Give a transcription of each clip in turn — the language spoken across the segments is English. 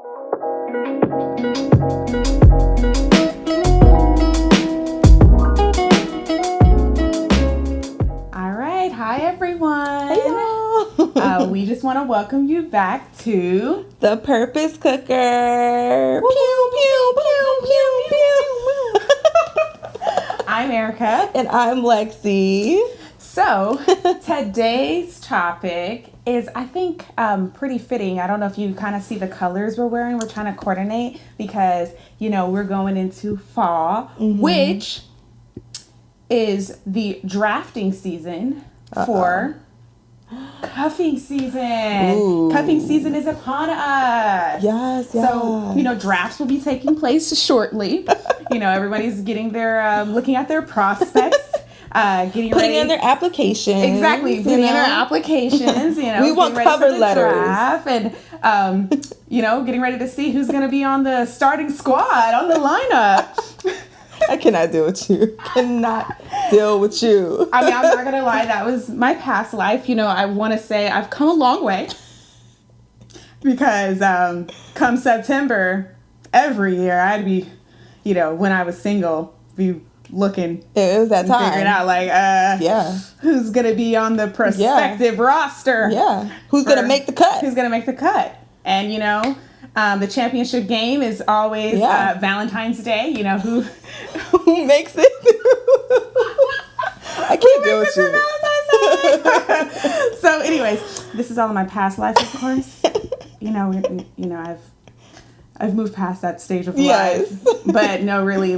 All right. Hi, everyone. Hey, y'all. We just want to welcome you back to The Purpose Cooker. Pew, pew, pew, pew, pew. I'm Erica. And I'm Lexi. So today's topic is, I think, pretty fitting. I don't know if you kind of see the colors we're wearing. We're trying to coordinate because, we're going into fall, which is the drafting season for cuffing season. Ooh. Cuffing season is upon us. Yes, So, drafts will be taking place shortly. Everybody's getting their, looking at their prospects. Putting Putting in their applications. Exactly, putting in their applications. We want cover letters. Draft and getting ready to see who's going to be on the starting squad, on the lineup. I cannot deal with you. Cannot deal with you. I mean, I'm not going to lie. That was my past life. I want to say I've come a long way because come September every year, I'd be, when I was single, be looking. It was that time. Figuring out who's going to be on the prospective roster. Yeah. Who's going to make the cut? Who's going to make the cut? And, the championship game is always Valentine's Day. Who makes it? I can't deal with you. So anyways, this is all in my past life, of course. I've moved past that stage of life. But no, really,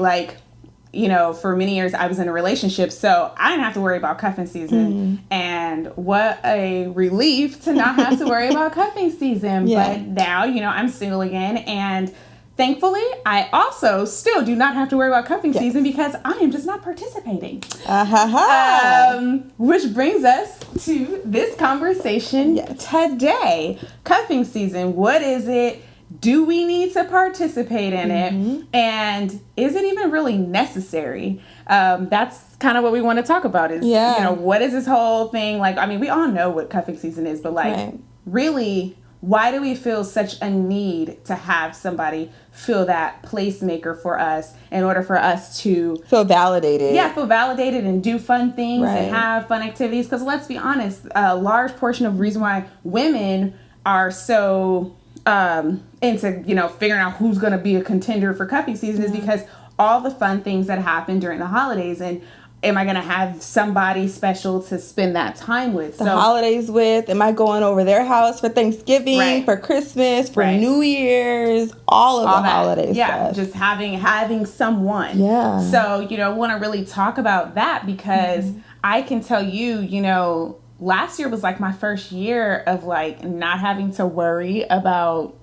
for many years I was in a relationship, so I didn't have to worry about cuffing season. And what a relief to not have to worry about cuffing season. Yeah. But now, I'm single again, and thankfully I also still do not have to worry about cuffing season because I am just not participating. Which brings us to this conversation today. Cuffing season, what is it? Do we need to participate in it? And is it even really necessary? That's kind of what we want to talk about is, what is this whole thing like? I mean, we all know what cuffing season is, but really, why do we feel such a need to have somebody feel that placemaker for us in order for us to feel validated? Yeah, feel validated and do fun things and have fun activities. Because let's be honest, a large portion of the reason why women are so into figuring out who's going to be a contender for cuffing season is because all the fun things that happen during the holidays, and am I going to have somebody special to spend that time with? The holidays with? Am I going over their house for Thanksgiving, for Christmas, for New Year's, all of the holidays? Yeah, just having someone. Yeah. So, I want to really talk about that because I can tell you, last year was like my first year of not having to worry about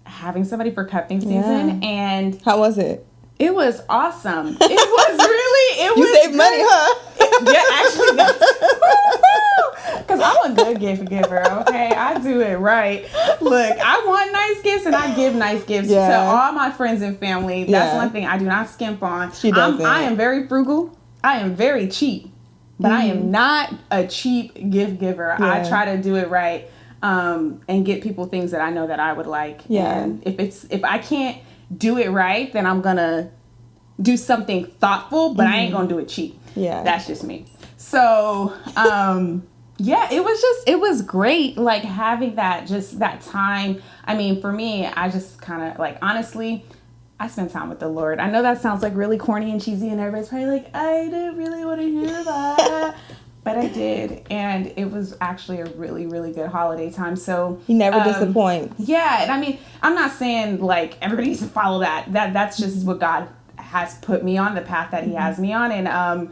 having somebody for cuffing season. And how was it? It was awesome. It was really, You saved money, huh? Actually, because I'm a good gift giver, okay? I do it right. Look, I want nice gifts and I give nice gifts to all my friends and family. That's one thing I do not skimp on. She doesn't. I am very frugal. I am very cheap. But I am not a cheap gift giver. Yeah. I try to do it right and get people things that I know that I would like. Yeah. And if I can't do it right, then I'm going to do something thoughtful, but I ain't going to do it cheap. Yeah. That's just me. So, it was great, having that time. I mean, for me, I just kind of, honestly, I spend time with the Lord. I know that sounds really corny and cheesy, and everybody's probably I didn't really want to hear that. But I did, and it was actually a really, really good holiday time. So he never disappoints. Yeah, and I mean, I'm not saying everybody needs to follow that. That's just what God has put me on, the path that He has me on, and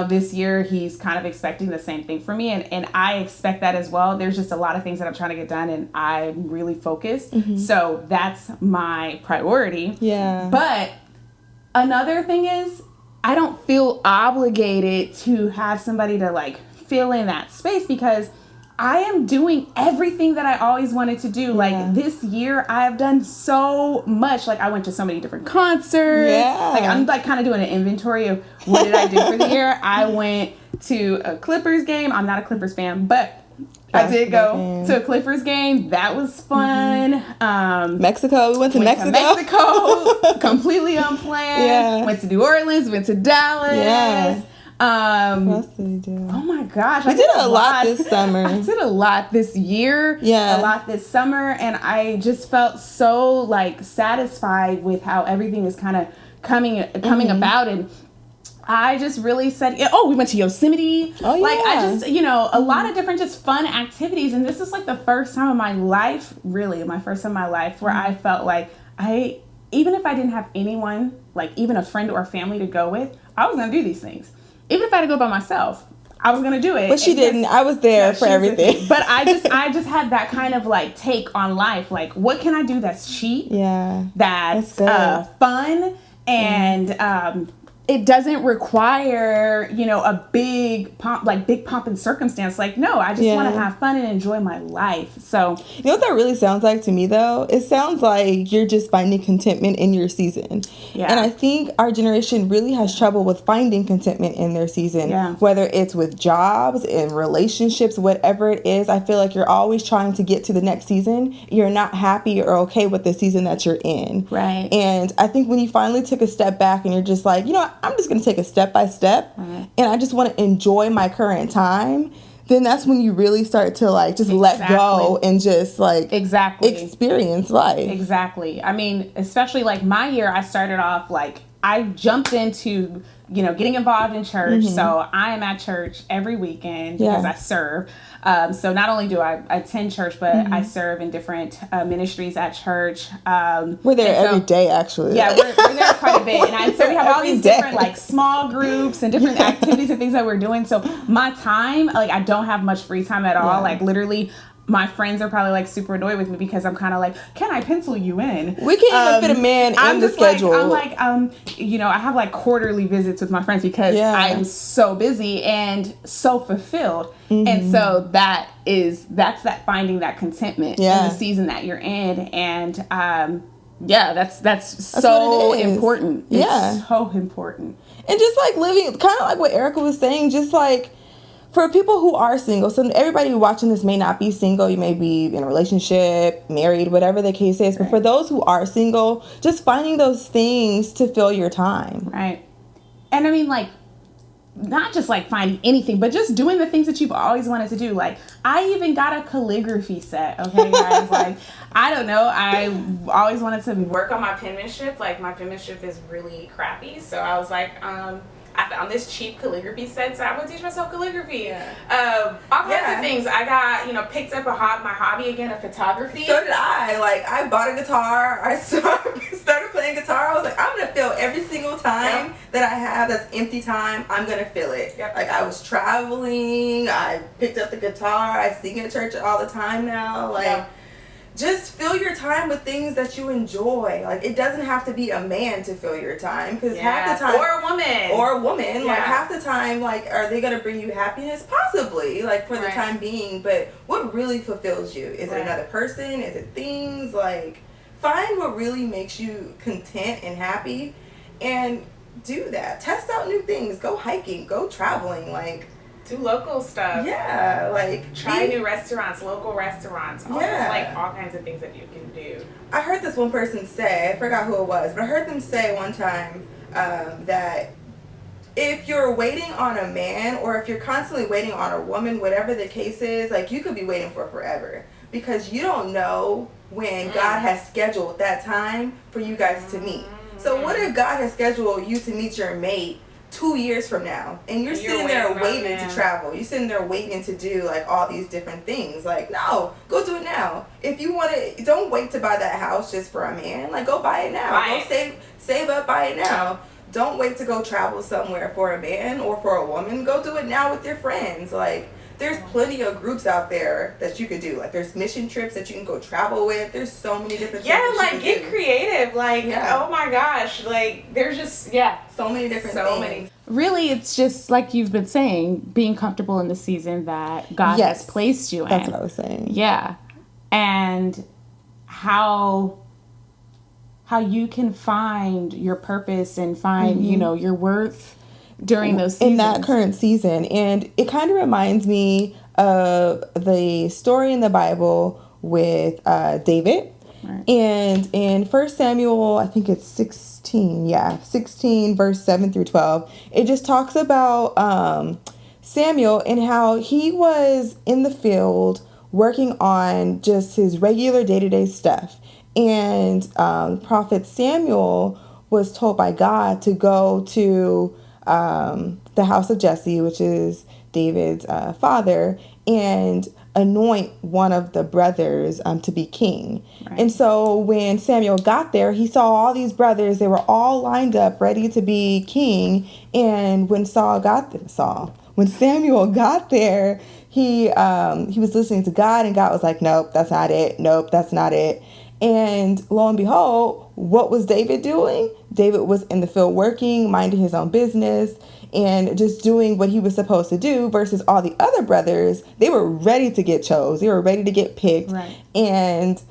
this year He's kind of expecting the same thing for me, and I expect that as well. There's just a lot of things that I'm trying to get done, and I'm really focused. So that's my priority. Yeah. But another thing is, I don't feel obligated to have somebody to fill in that space because I am doing everything that I always wanted to do. This year I have done so much. I went to so many different concerts. Yeah. I'm kind of doing an inventory of what did I do for the year. I went to a Clippers game. I'm not a Clippers fan, but I did go to a Clippers game. That was fun. Mexico. We went to Mexico. Completely unplanned. Yeah. Went to New Orleans. Went to Dallas. Yeah. What else did we do? Oh my gosh. We did a lot this summer. I did a lot this year. Yeah. A lot this summer. And I just felt so like satisfied with how everything is kind of coming about. And I just really said, we went to Yosemite. Oh, yeah. Like, I just, a lot of different just fun activities. And this is like the first time in my life, really, where I felt like even if I didn't have anyone, like even a friend or family to go with, I was going to do these things. Even if I had to go by myself, I was going to do it. But she didn't. I was there for everything. But I just had that kind of like take on life. Like, what can I do that's cheap? Yeah. That's fun. And, it doesn't require, a big pomp and circumstance. Like, no, I just want to have fun and enjoy my life. So, you know what that really sounds like to me, though? It sounds like you're just finding contentment in your season. Yeah. And I think our generation really has trouble with finding contentment in their season. Yeah. Whether it's with jobs, in relationships, whatever it is, I feel like you're always trying to get to the next season. You're not happy or okay with the season that you're in. Right. And I think when you finally took a step back and you're just like, I'm just going to take a step by step and I just want to enjoy my current time, then that's when you really start to like just let go and just like experience life. Exactly. I mean, especially like my year, I started off like I jumped into, getting involved in church. Mm-hmm. So I am at church every weekend because I serve. So not only do I attend church, but I serve in different ministries at church. We're there every day, actually. Yeah, we're there quite a bit. And so we have all these different like small groups and different activities and things that we're doing. So my time, like I don't have much free time at all. Yeah. Like literally, my friends are probably like super annoyed with me because I'm kind of like, can I pencil you in? We can't even fit a man in the schedule. I have like quarterly visits with my friends because I'm so busy and so fulfilled. Mm-hmm. And so that's that finding that contentment in the season that you're in. And that's so important. It's so important. And just like living, kind of like what Erica was saying, just like, for people who are single, so everybody watching this may not be single. You may be in a relationship, married, whatever the case is. But for those who are single, just finding those things to fill your time. Right. And I mean, like, not just like finding anything, but just doing the things that you've always wanted to do. Like, I even got a calligraphy set, okay, guys? Like, I don't know. I always wanted to work on my penmanship. Like, my penmanship is really crappy. So I was like, I found this cheap calligraphy set, so I'm gonna teach myself calligraphy. Yeah. All kinds of things. I got, picked up my hobby again of photography. So did I. Like, I bought a guitar. I started playing guitar. I was like, I'm gonna fill every single time that I have that's empty time. I'm gonna fill it. Yep. Like, I was traveling. I picked up the guitar. I sing at church all the time now. Like. Just fill your time with things that you enjoy. Like, it doesn't have to be a man to fill your time. Because half the time... Or a woman. Yeah. Like, half the time, like, are they going to bring you happiness? Possibly, like, for the time being. But what really fulfills you? Is it another person? Is it things? Like, find what really makes you content and happy. And do that. Test out new things. Go hiking. Go traveling. Like... Do local stuff. Yeah, like... Try new restaurants, local restaurants. All kinds of things that you can do. I heard this one person say, I forgot who it was, but I heard them say one time that if you're waiting on a man or if you're constantly waiting on a woman, whatever the case is, like, you could be waiting for forever. Because you don't know when God has scheduled that time for you guys to meet. So what if God has scheduled you to meet your mate 2 years from now, and you're sitting there waiting to travel. You're sitting there waiting to do like all these different things. Like, no, go do it now. If you want to, don't wait to buy that house just for a man. Like, go buy it now. Save up, buy it now. Don't wait to go travel somewhere for a man or for a woman. Go do it now with your friends. Like, there's plenty of groups out there that you could do. Like, there's mission trips that you can go travel with. There's so many different things. Yeah, like, get creative. Like, oh my gosh. Like, there's just, so many different things. Really, it's just, like you've been saying, being comfortable in the season that God has placed you in. That's what I was saying. Yeah. And how you can find your purpose and find, your worth during those seasons. In that current season. And it kind of reminds me of the story in the Bible with David. Right. And in 1 Samuel, I think it's 16, 16 verse 7 through 12, it just talks about Samuel and how he was in the field working on just his regular day-to-day stuff. And Prophet Samuel was told by God to go to the house of Jesse, which is David's father, and anoint one of the brothers to be king. Right. And so when Samuel got there, he saw all these brothers. They were all lined up, ready to be king. And when Samuel got there, he was listening to God, and God was like, nope, that's not it. Nope, that's not it. And lo and behold, what was David doing? David was in the field working, minding his own business, and just doing what he was supposed to do, versus all the other brothers. They were ready to get chose. They were ready to get picked. Right. And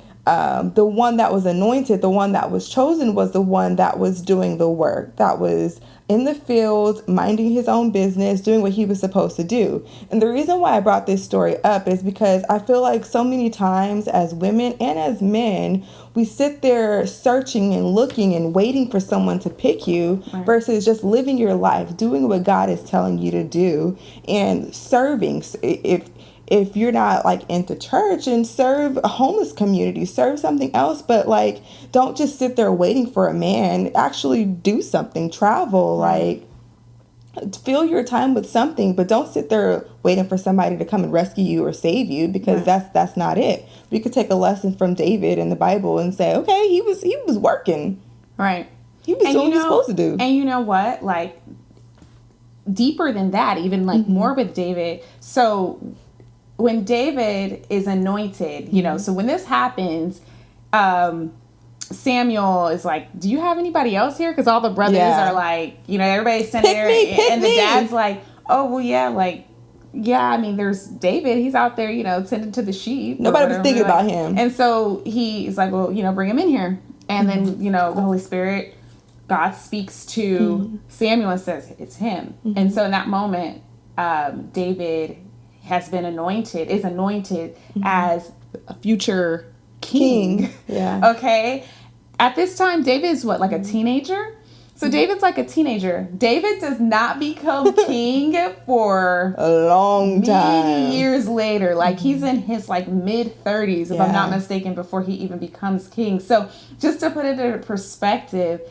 the one that was anointed, the one that was chosen, was the one that was doing the work, that was in the field, minding his own business, doing what he was supposed to do. And the reason why I brought this story up is because I feel like so many times as women and as men, we sit there searching and looking and waiting for someone to pick you, right, versus just living your life, doing what God is telling you to do, and serving. If you're not like into church, and serve a homeless community, serve something else, but like don't just sit there waiting for a man. Actually do something, travel, right, like fill your time with something, but don't sit there waiting for somebody to come and rescue you or save you, because right, that's not it. We could take a lesson from David in the Bible and say, okay, he was working. Right. He was doing what he was supposed to do. And you know what? Like deeper than that, even like more with David. So when David is anointed, you know, so when this happens, Samuel is like, do you have anybody else here? Because all the brothers are like, you know, everybody's standing there. And the dad's like, oh, well, yeah, like, yeah, I mean, there's David. He's out there, you know, tending to the sheep. Nobody was thinking about him. And so he's like, well, you know, bring him in here. And then, you know, the Holy Spirit, God speaks to Samuel and says, it's him. And so in that moment, David is anointed as a future king. Yeah. Okay. At this time, David is what, like a teenager? So David's like a teenager. David does not become king for a long time. Many years later. Like he's in his like mid 30s, if I'm not mistaken, before he even becomes king. So just to put it into perspective,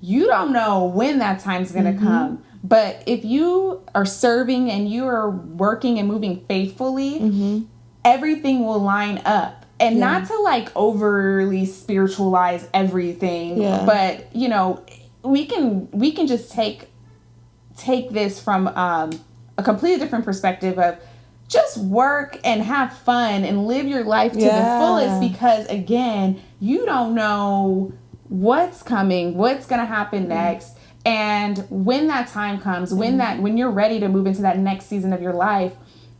you don't know when that time's going to come. But if you are serving and you are working and moving faithfully, everything will line up. And not to like overly spiritualize everything, but you know, we can just take this from a completely different perspective of just work and have fun and live your life to the fullest, because again, you don't know what's coming, what's going to happen next. And when that time comes, when you're ready to move into that next season of your life,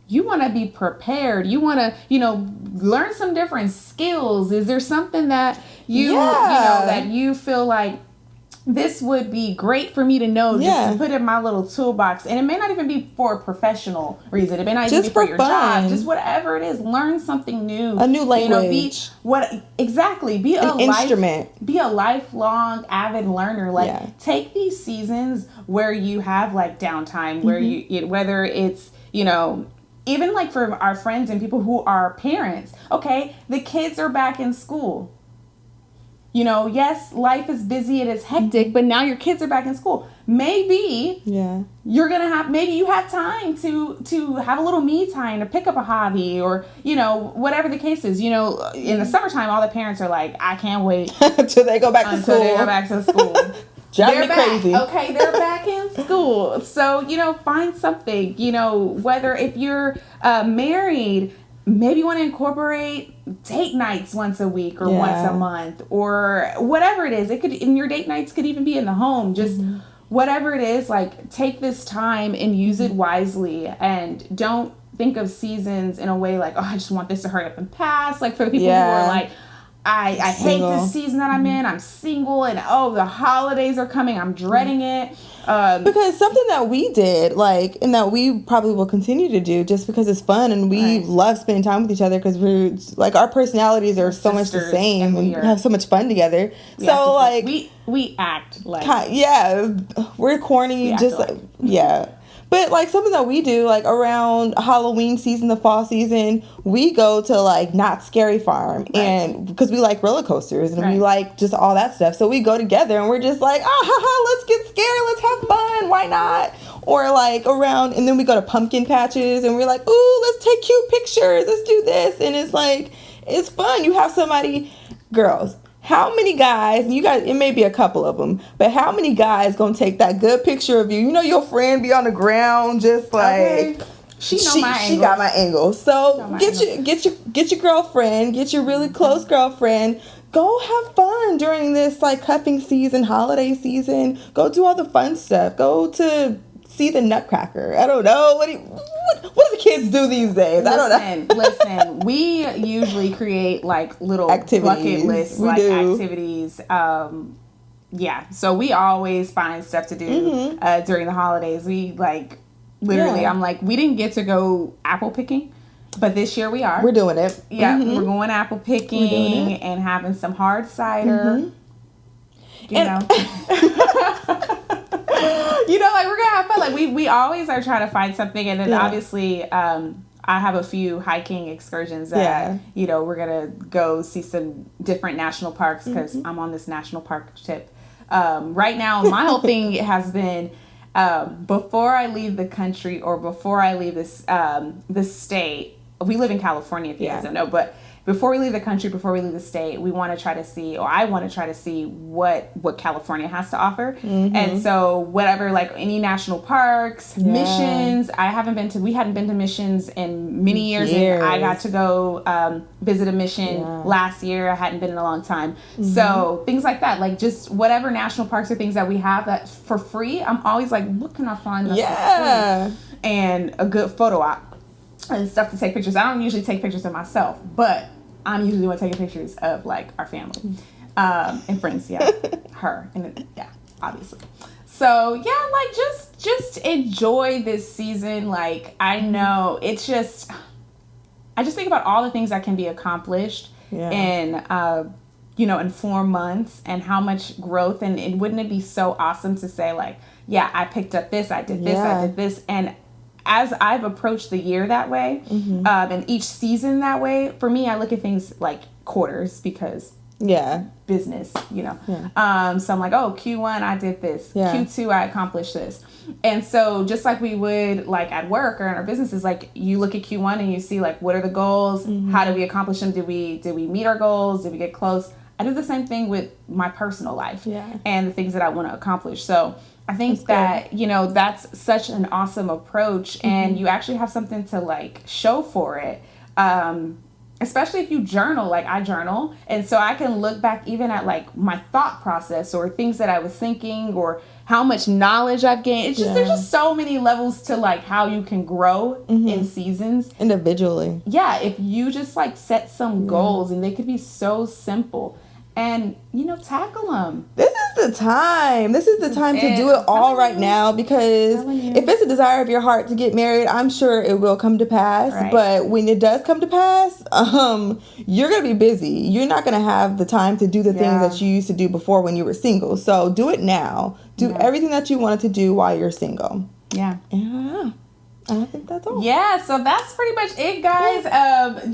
you want to be prepared. You want to, you know, learn some different skills. Is there something that you know, that you feel like this would be great for me to know, just to put in my little toolbox? And it may not even be for a professional reason. It may not even be for your job. Just whatever it is, learn something new. A new language. Be an instrument. Be a lifelong avid learner. Like take these seasons where you have like downtime, where whether it's, you know, even like for our friends and people who are parents, okay, the kids are back in school. You know, yes, life is busy and it's hectic, but now your kids are back in school. Maybe you're going to maybe you have time to have a little me time, to pick up a hobby, or, you know, whatever the case is. You know, in the summertime, all the parents are like, I can't wait until they go back to school. Drive me crazy. Okay, they're back in school. So, you know, find something, you know, whether if you're married, maybe you want to incorporate date nights once a week or once a month, or whatever it is. It could, and your date nights could even be in the home. Just whatever it is, like take this time and use it wisely, and don't think of seasons in a way like, oh, I just want this to hurry up and pass. Like for the people who are like, I hate this season that I'm in. I'm single, and the holidays are coming. I'm dreading it. Because something that we did, like, and that we probably will continue to do just because it's fun and we love spending time with each other because we're, like, our personalities are so much the same and we have so much fun together. So, like... We act like... we're corny, just like... Yeah. But, like, something that we do, like, around Halloween season, the fall season, we go to, like, Knott's Scary Farm. And because we like roller coasters and we like just all that stuff. So we go together and we're just like, let's get scared. Let's have fun. Why not? Or, like, around, and then we go to pumpkin patches and we're like, ooh, let's take cute pictures. Let's do this. And it's, like, it's fun. You have somebody, girls. How many guys, you guys, it may be a couple of them, but how many guys gonna take that good picture of you? You know your friend be on the ground just like she got my angle. So get your girlfriend, get your really close girlfriend. Go have fun during this like cuffing season, holiday season. Go do all the fun stuff. Go to see the Nutcracker. I don't know. What do the kids do these days? I don't know. Listen, we usually create like little bucket lists, like activities. So we always find stuff to do during the holidays. We like literally, I'm like, we didn't get to go apple picking, but this year we are. We're doing it. Yeah, we're going apple picking and having some hard cider. You know. You know, like we're gonna have fun. Like we always are trying to find something, and then obviously, I have a few hiking excursions that you know we're gonna go see some different national parks because I'm on this national park tip right now. My whole thing has been before I leave the country or before I leave this state. We live in California, if you guys don't know, but. Before we leave the country, before we leave the state, we want to try to see, or I want to try to see what California has to offer. And so whatever, like any national parks, missions, we hadn't been to missions in many years. And I got to go visit a mission last year. I hadn't been in a long time. So things like that, like just whatever national parks or things that we have that for free, I'm always like, what can I find that's for free? And a good photo op. And stuff to take pictures. I don't usually take pictures of myself, but I'm usually the one taking pictures of like our family and friends. Yeah, her and obviously. So yeah, like just enjoy this season. Like I know it's just, I just think about all the things that can be accomplished in in 4 months and how much growth and wouldn't it be so awesome to say like, yeah, I picked up this, I did this, I did this, and as I've approached the year that way, and each season that way, for me, I look at things like quarters because business, you know. So I'm like, oh, Q1, I did this. Q2, I accomplished this. And so just like we would like at work or in our businesses, like you look at Q1 and you see like, what are the goals? How do we accomplish them? Did we meet our goals? Did we get close? I do the same thing with my personal life and the things that I want to accomplish. So I think that, you know, that's such an awesome approach and you actually have something to like show for it. Especially if you journal, like I journal. And so I can look back even at like my thought process or things that I was thinking or how much knowledge I've gained. It's just, there's just so many levels to like how you can grow in seasons. Individually. Yeah. If you just like set some goals and they could be so simple. And, you know, tackle them. This is the time. This is the time to do it all right now because if it's a desire of your heart to get married, I'm sure it will come to pass. Right. But when it does come to pass, you're going to be busy. You're not going to have the time to do the things that you used to do before when you were single. So do it now. Do everything that you wanted to do while you're single. Yeah. Yeah. I think that's all. Yeah, so that's pretty much it, guys.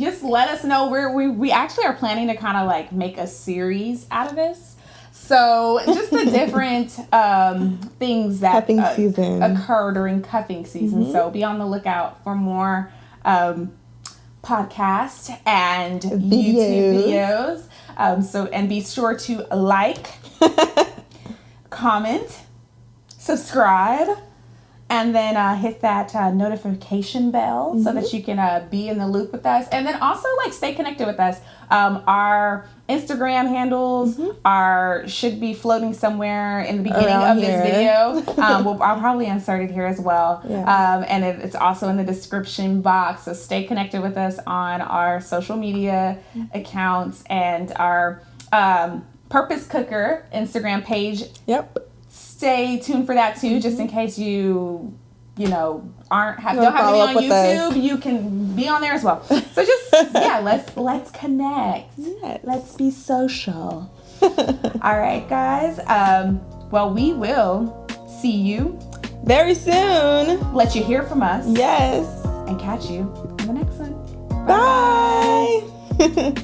Just let us know. We actually are planning to kind of like make a series out of this. So just the different things that occur during cuffing season. So be on the lookout for more podcast and YouTube videos. And be sure to like, comment, subscribe. And then hit that notification bell so that you can be in the loop with us. And then also like stay connected with us. Our Instagram handles should be floating somewhere in the beginning Around of here. this video. I'll probably insert it here as well. Yeah. And it's also in the description box. So stay connected with us on our social media accounts and our Purpose Cooker Instagram page. Yep. Stay tuned for that too, just in case you don't have follow any up on with us. YouTube. You can be on there as well. So just let's connect. Yes. Let's be social. All right, guys. Well, we will see you Very soon. let you hear from us. Yes. And catch you in the next one. Bye.